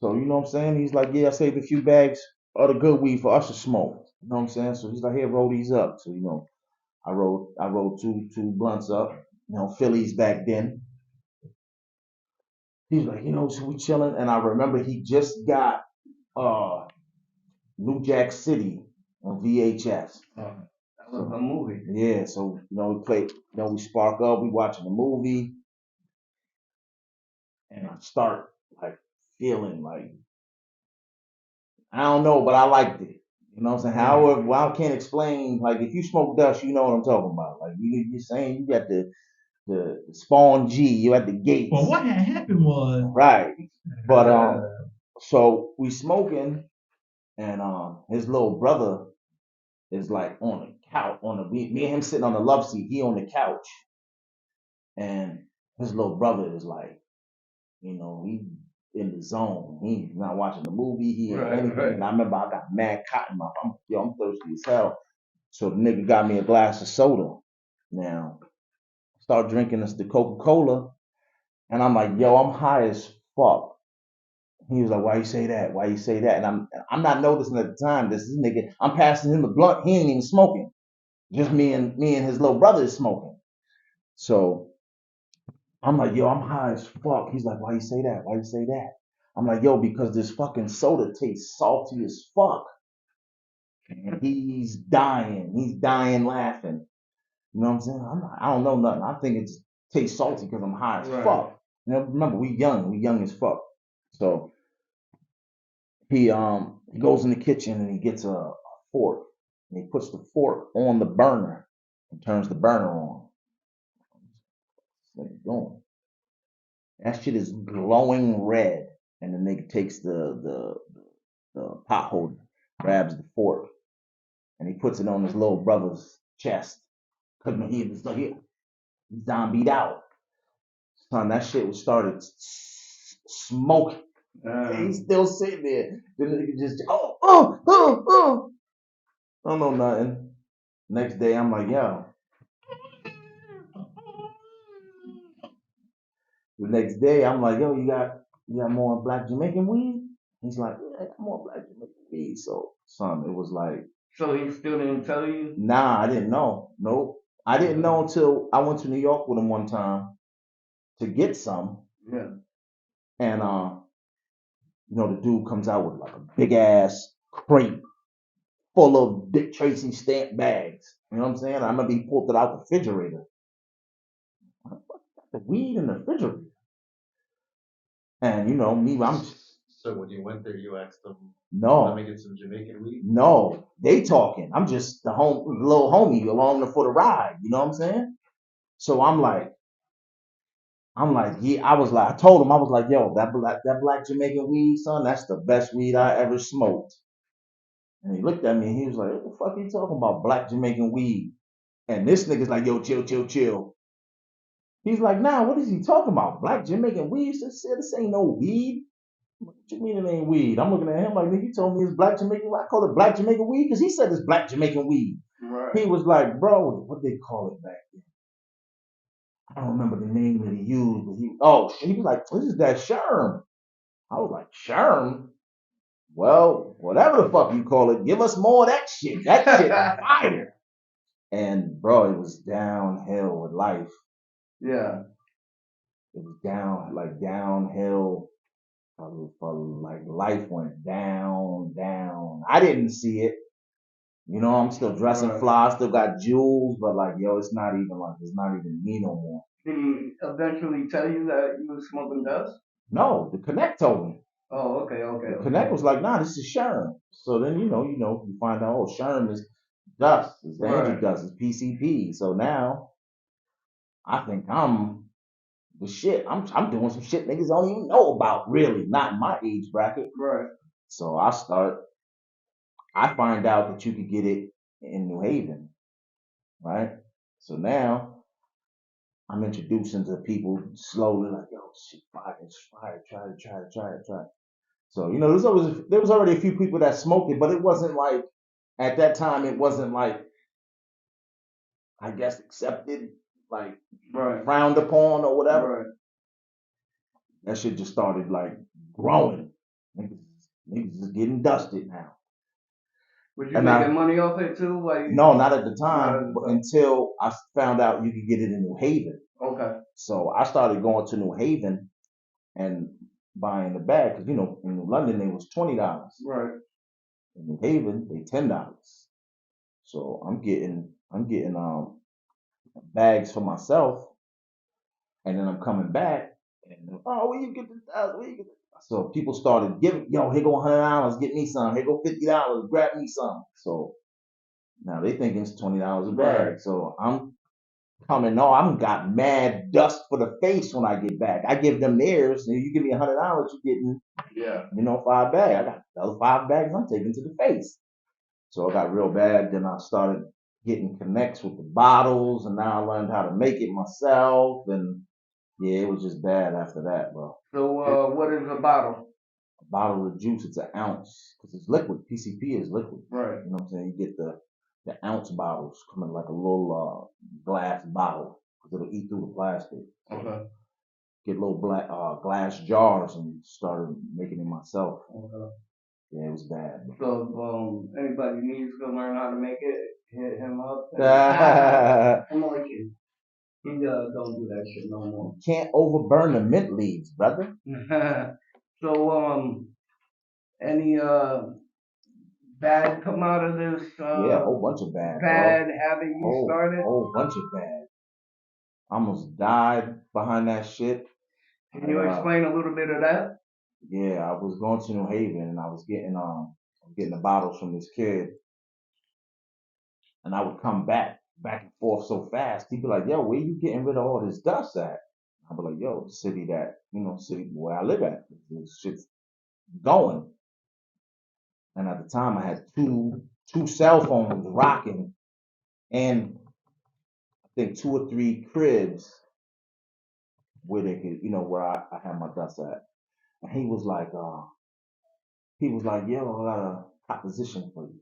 So, you know what I'm saying? He's like, yeah, I saved a few bags of the good weed for us to smoke. You know what I'm saying? So he's like, here, roll these up. So, I rolled two blunts up, Phillies back then. He's like, so we chilling. And I remember he just got uh New Jack City on VHS. That was a movie. Yeah, so we play, we spark up, we watching the movie, and I start like feeling like I don't know, but I liked it. You know what I'm saying? However, well, I can't explain. Like if you smoke dust, you know what I'm talking about. Like you're saying you got the spawn G, you at the gates. Well, what had happened was Right. But so we smoking, and his little brother is like on the couch me and him sitting on the love seat. He on the couch, and his little brother is like, he in the zone. He's not watching the movie. He ain't anything. Right. And I remember I got mad cotton mouth. I'm thirsty as hell. So the nigga got me a glass of soda. Now, start drinking the Coca-Cola, and I'm like, yo, I'm high as fuck. He was like, why you say that? Why you say that? And I'm not noticing at the time this nigga, I'm passing him the blunt. He ain't even smoking. Just me and his little brother is smoking. So I'm like, yo, I'm high as fuck. He's like, why you say that? Why you say that? I'm like, yo, because this fucking soda tastes salty as fuck. And he's dying. He's dying laughing. You know what I'm saying? I don't know nothing. I think it just tastes salty because I'm high as fuck. Remember, we young as fuck. So he goes in the kitchen and he gets a fork and he puts the fork on the burner and turns the burner on. What are you doing? That shit is glowing red. And the nigga takes the pot holder, grabs the fork, and he puts it on his little brother's chest. Cause he was like, he's zombied out. Son, that shit was started smoking. He's still sitting there. The nigga just, I don't know nothing. Next day, I'm like, yo. The next day, I'm like, yo, you got more black Jamaican weed? He's like, yeah, I got more black Jamaican weed. So, son, it was like. So he still didn't tell you? Nah, I didn't know. Nope. I didn't know until I went to New York with him one time to get some. Yeah. And the dude comes out with like a big ass crate full of Dick Tracy stamp bags. You know what I'm saying? I remember he pulled it out the refrigerator. The weed in the refrigerator. And me, I'm. So when you went there, you asked them, no, let me get some Jamaican weed? No, they talking. I'm just the little homie along for the ride. You know what I'm saying? So I'm like, yeah. I told him, I was like, yo, that black Jamaican weed, son, that's the best weed I ever smoked. And he looked at me and he was like, what the fuck are you talking about, black Jamaican weed? And this nigga's like, yo, chill, chill, chill. He's like, nah, what is he talking about? Black Jamaican weed? This ain't no weed. What you mean it ain't weed? I'm looking at him like, nigga, you told me it's black Jamaican weed. I call it black Jamaican weed because he said it's black Jamaican weed. Right. He was like, bro, what they call it back then? I don't remember the name that he used, but he was like, this is that Sherm. I was like, Sherm? Well, whatever the fuck you call it, give us more of that shit. That shit fire. And bro, it was downhill with life. Yeah. It was downhill. Like life went down. I didn't see it. I'm still dressing fly, still got jewels, but like, yo, it's not even me no more. Did he eventually tell you that you was smoking dust? No, the Connect told me. Oh, okay. The Connect was like, nah, this is Sherm. So then, you find out, Sherm is dust. It's the Andrew dust. It's PCP. So now, I think I'm the shit. I'm doing some shit niggas don't even know about, really. Not in my age bracket. Right. So I find out that you could get it in New Haven. Right? So now, I'm introducing to people slowly, like, yo, shit, fire, it's fire, try it. So, there was already a few people that smoked it, but it wasn't like, at that time, it wasn't like, I guess, accepted, like, frowned upon or whatever. Right. That shit just started, like, growing. Niggas is getting dusted now. Was you And making money off it too? Like no, not at the Not at time, the but time. until I found out you could get it in New Haven. Okay. So I started going to New Haven and buying the bag because in London they was $20. Right. In New Haven they $10. So I'm getting bags for myself, and then I'm coming back and where you get this? Where you get this? So people started giving, here go $100, get me some. Here go $50, grab me some. So now they thinking it's $20 a bag. Right. So I'm coming. No, I'm got mad dust for the face when I get back. I give them theirs, and you give me $100, you getting Yeah. 5 bags. I got the other 5 bags I'm taking to the face. So I got real bad. Then I started getting connects with the bottles, and now I learned how to make it myself. And yeah, it was just bad after that, bro. So what is a bottle? A bottle of juice, it's an ounce because it's liquid. PCP is liquid. Right. You know what I'm saying? You get the ounce bottles come in like a little glass bottle because it'll eat through the plastic. Okay. Get little black glass jars and started making it myself. Okay. Yeah, it was bad. So anybody needs to learn how to make it, hit him up. I'm like you. He don't do that shit no more. Can't overburn the mint leaves, brother. So any bad come out of this Yeah, a whole bunch of bad, bad habit you started? Whole bunch of bad. I almost died behind that shit. Can you explain a little bit of that? Yeah, I was going to New Haven and I was getting the bottles from this kid, and I would come back and forth so fast. He'd be like, "Yo, where you getting rid of all this dust at?" I'd be like, "Yo, the city city where I live at. This shit's going." And at the time, I had two cell phones rocking, and I think 2 or 3 cribs where they could, where I had my dust at. And he was like, "Yo, I got a proposition for you.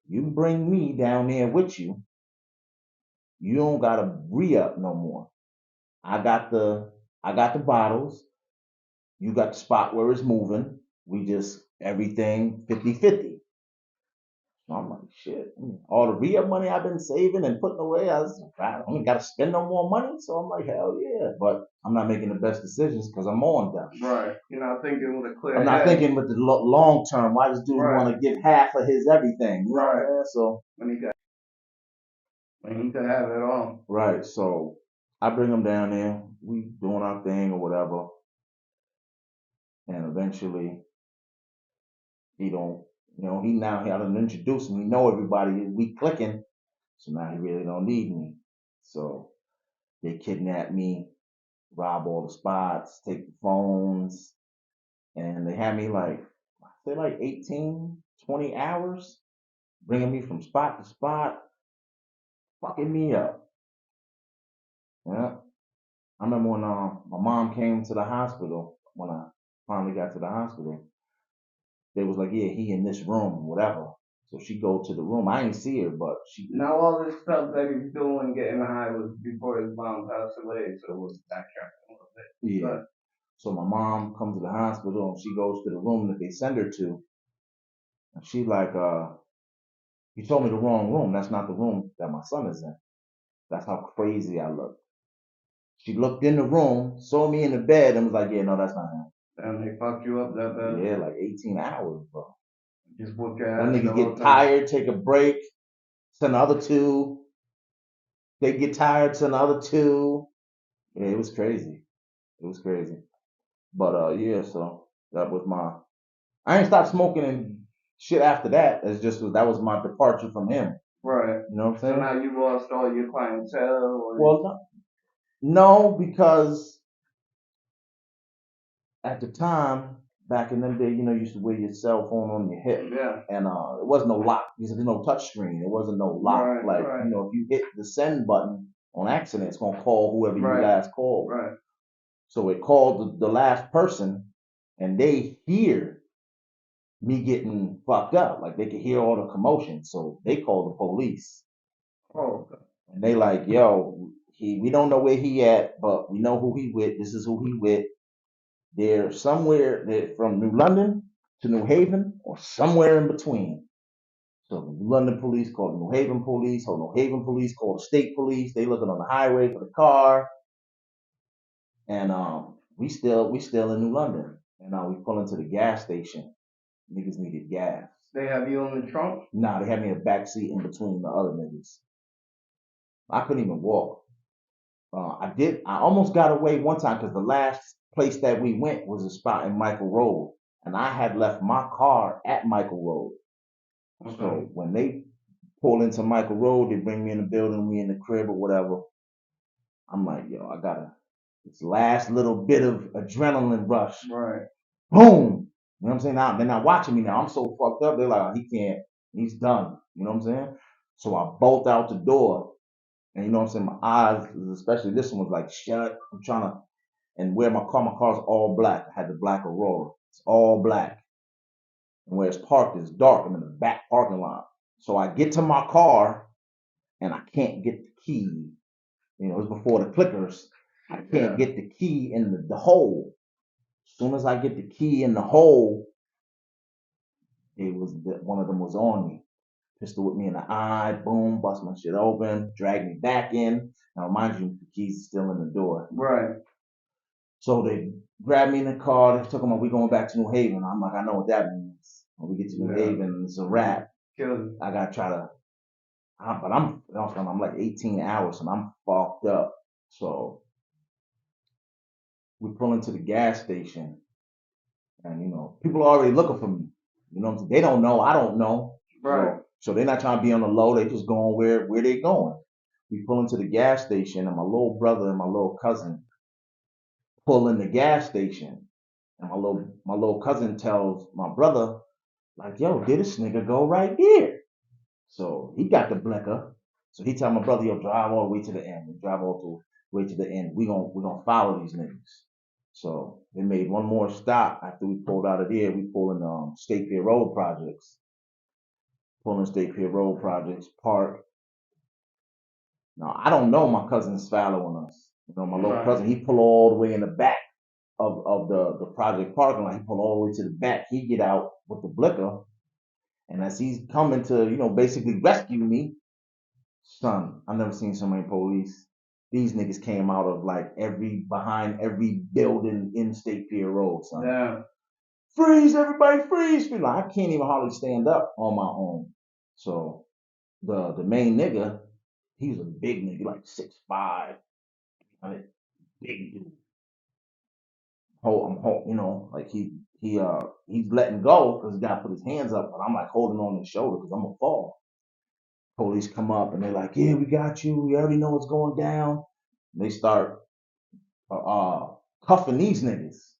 You bring me down there with you. You don't gotta re-up no more. I got the bottles. You got the spot where it's moving. We just everything 50-50." So I'm like, shit. All the re-up money I've been saving and putting away, I don't got to spend no more money. So I'm like, hell yeah. But I'm not making the best decisions because I'm on them. Right. You're not thinking with a clear I'm not head. thinking with the long term. Why does dude Right. want to give half of his everything? You know what I'm Right. saying? So When he could have it all. right. So I bring him down there. We doing our thing or whatever. And eventually he don't, he done introduced me. He know everybody. We clicking. So now he really don't need me. So they kidnap me, rob all the spots, take the phones, and they had me like 18, 20 hours, bringing me from spot to spot, fucking me up. Yeah. I remember when my mom came to the hospital, when I finally got to the hospital, they was like, yeah, he in this room, whatever. So she go to the room. I ain't see her, but she. Now all this stuff that he's doing, getting high, was before his mom passed away, so it was backtracking a little bit. Yeah. So my mom comes to the hospital and she goes to the room that they send her to. And she like, you told me the wrong room. That's not the room that my son is in. That's how crazy I look. She looked in the room, saw me in the bed, and was like, yeah, no, that's not him. And they fucked you up that bad? Yeah, like 18 hours, bro. Just whooped your Them ass. niggas get tired, take a break, send the other 2. They get tired, send the other 2. Yeah, it was crazy. It was crazy. But yeah, so that was I ain't stopped smoking and shit after that. It's just that was my departure from him. Right. You know what I'm saying? So now you lost all your clientele? Or Well, no, because at the time, back in them days, you used to wear your cell phone on your hip. Yeah. And it wasn't no lock. There's no touch screen. It wasn't no lock. Right, if you hit the send button on accident, it's gonna call whoever you last called. Right. So it called the last person, and they hear me getting fucked up. Like they could hear all the commotion. So they called the police. Oh, okay. And they like, yo, we don't know where he at, but we know who he with. This is who he with. They're somewhere, they're from New London to New Haven or somewhere in between. So the New London police call the New Haven police, or New Haven police call the state police. They looking on the highway for the car, and we still in New London, and we pull into the gas station. Niggas needed gas. They have you in the trunk? Nah, they had me in the back seat in between the other niggas. I couldn't even walk. I almost got away one time because the last place that we went was a spot in Michael Road, and I had left my car at Michael Road. Okay. So when they pull into Michael Road, they bring me in the building, we in the crib or whatever. I'm like, yo, I gotta, this last little bit of adrenaline rush. Right. Boom. You know what I'm saying? Now they're not watching me now. I'm so fucked up. They're like, oh, he can't, he's done. You know what I'm saying? So I bolt out the door, and you know what I'm saying? My eyes, especially this one, was like shut. I'm trying to, and where my car's all black. I had the black Aurora. It's all black. And where it's parked is dark. I'm in the back parking lot. So I get to my car and I can't get the key. You know, it was before the clickers. I can't get the key in the hole. As soon as I get the key in the hole, one of them was on me. Pistol with me in the eye, boom, bust my shit open, drag me back in. Now, mind you, the keys are still in the door. Right. So they grabbed me in the car. They took them, we going back to New Haven. I'm like, I know what that means. When we get to New Haven, it's a wrap. I gotta try to, but I'm like 18 hours and I'm fucked up. So we pull into the gas station, and you know, people are already looking for me. You know what I'm saying? They don't know, I don't know. Right. So they're not trying to be on the low. They just going where they going. We pull into the gas station, and my little brother and my little cousin pull in the gas station, and my little cousin tells my brother, like, yo, did this nigga go right here? So he got the blinker. So he tell my brother, yo, drive all the way to the end. We drive all the way to the end. We gonna follow these niggas. So they made one more stop after we pulled out of there. We pulled in State Pier Road projects. Pulling State Pier Road projects park. Now I don't know my cousin's following us. You know, my little cousin, he pull all the way in the back of the project parking lot. He pull all the way to the back. He get out with the blinker. And as he's coming to, you know, basically rescue me, son, I've never seen so many police. These niggas came out of like behind every building in State Pier Road, son. Yeah. Freeze, everybody, freeze. Like, I can't even hardly stand up on my own. So the main nigga, he was a big nigga, like 6'5", big dude. You know, like he's letting go because he got to put his hands up, but I'm like holding on his shoulder because I'm gonna fall. Police come up and they're like, yeah, we got you. We already know what's going down. And they start cuffing these niggas.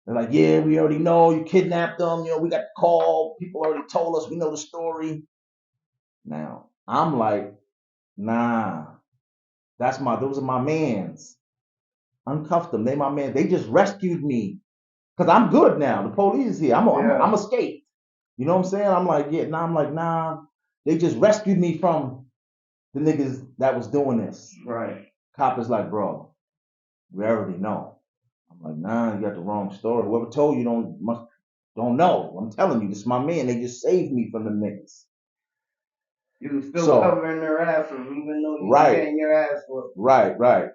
They're like, yeah, we already know you kidnapped them. You know, we got the call. People already told us. We know the story. Now, I'm like, nah, those are my mans. Uncuffed them. They my man. They just rescued me. Because I'm good now. The police is here. I'm escaped. You know what I'm saying? I'm like, yeah, nah. They just rescued me from the niggas that was doing this. Right. Cop is like, bro, we already know. I'm like, nah, you got the wrong story. Whoever told you don't know. I'm telling you, this is my man. They just saved me from the niggas. You was still covering their asses even though you were getting your ass whooped. Right.